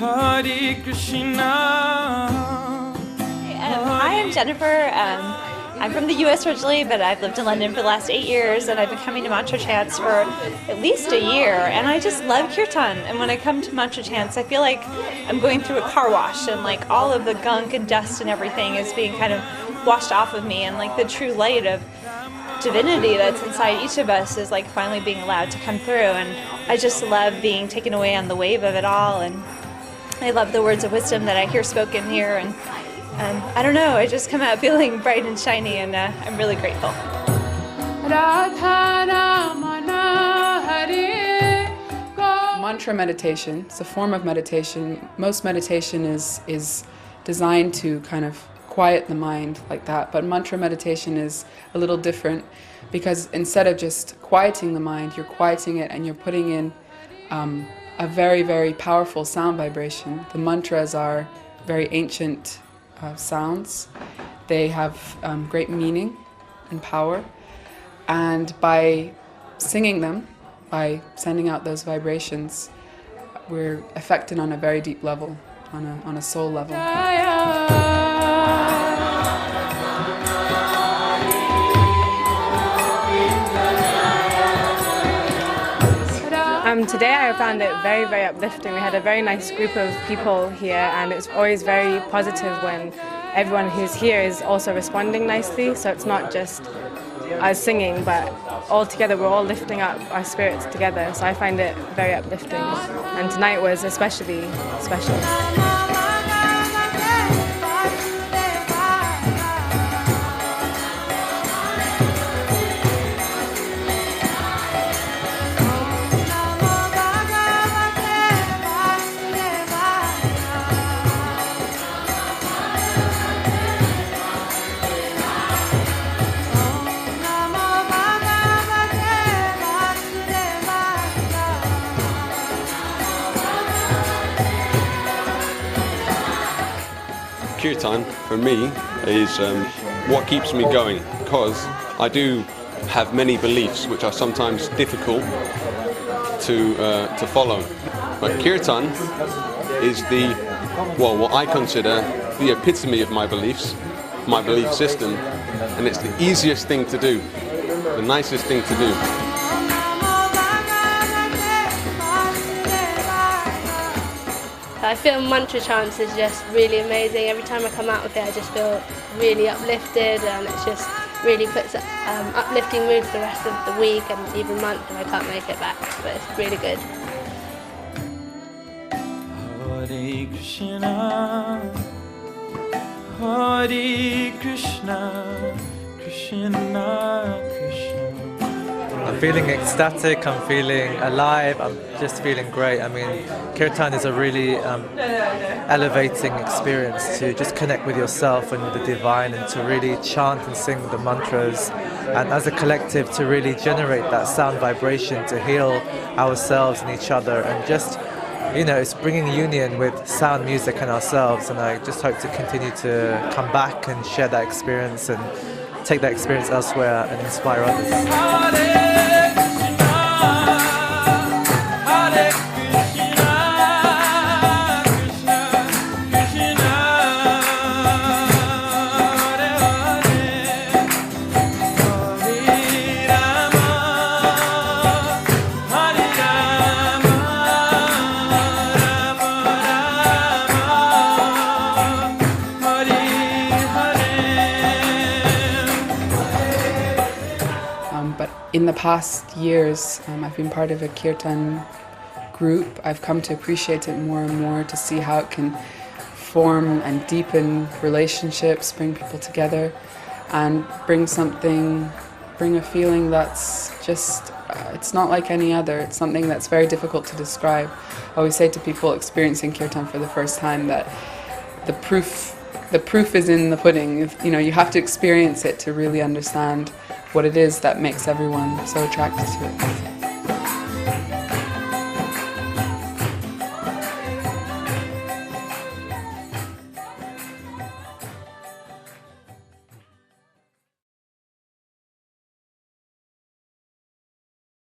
Hare Krishna. Hi, I'm Jennifer. I'm from the US originally, but I've lived in London for the last 8 years, and I've been coming to mantra chants for at least a year, and I just love kirtan. And when I come to mantra chants, I feel like I'm going through a car wash, and like all of the gunk and dust and everything is being kind of washed off of me, and like the true light of divinity that's inside each of us is like finally being allowed to come through. And I just love being taken away on the wave of it all, and I love the words of wisdom that I hear spoken here, and I don't know, I just come out feeling bright and shiny, and I'm really grateful. Mantra meditation, it's a form of meditation. Most meditation is designed to kind of quiet the mind like that, but mantra meditation is a little different, because instead of just quieting the mind, you're quieting it and you're putting in a very, very powerful sound vibration. The mantras are very ancient sounds. They have great meaning and power, and by singing them, by sending out those vibrations, we're affected on a very deep level, on a soul level. Today I found it very, very uplifting. We had a very nice group of people here, and it's always very positive when everyone who's here is also responding nicely. So it's not just us singing, but all together we're all lifting up our spirits together. So I find it very uplifting, and tonight was especially special. Kirtan, for me, is what keeps me going, because I do have many beliefs which are sometimes difficult to follow. But Kirtan is what I consider the epitome of my beliefs, my belief system, and it's the easiest thing to do, the nicest thing to do. I feel mantra chants is just really amazing. Every time I come out of it, I just feel really uplifted, and it just really puts uplifting mood for the rest of the week and even month if I can't make it back. But it's really good. Hare Krishna, Hare Krishna, Krishna Krishna. I'm feeling ecstatic, I'm feeling alive, I'm just feeling great. I mean, Kirtan is a really elevating experience to just connect with yourself and with the divine, and to really chant and sing the mantras, and as a collective to really generate that sound vibration to heal ourselves and each other, and just, you know, it's bringing union with sound, music and ourselves. And I just hope to continue to come back and share that experience and take that experience elsewhere and inspire others. In the past years, I've been part of a Kirtan group. I've come to appreciate it more and more, to see how it can form and deepen relationships, bring people together, and bring a feeling that's just, it's not like any other. It's something that's very difficult to describe. I always say to people experiencing Kirtan for the first time that the proof is in the pudding. You know, you have to experience it to really understand what it is that makes everyone so attracted to it.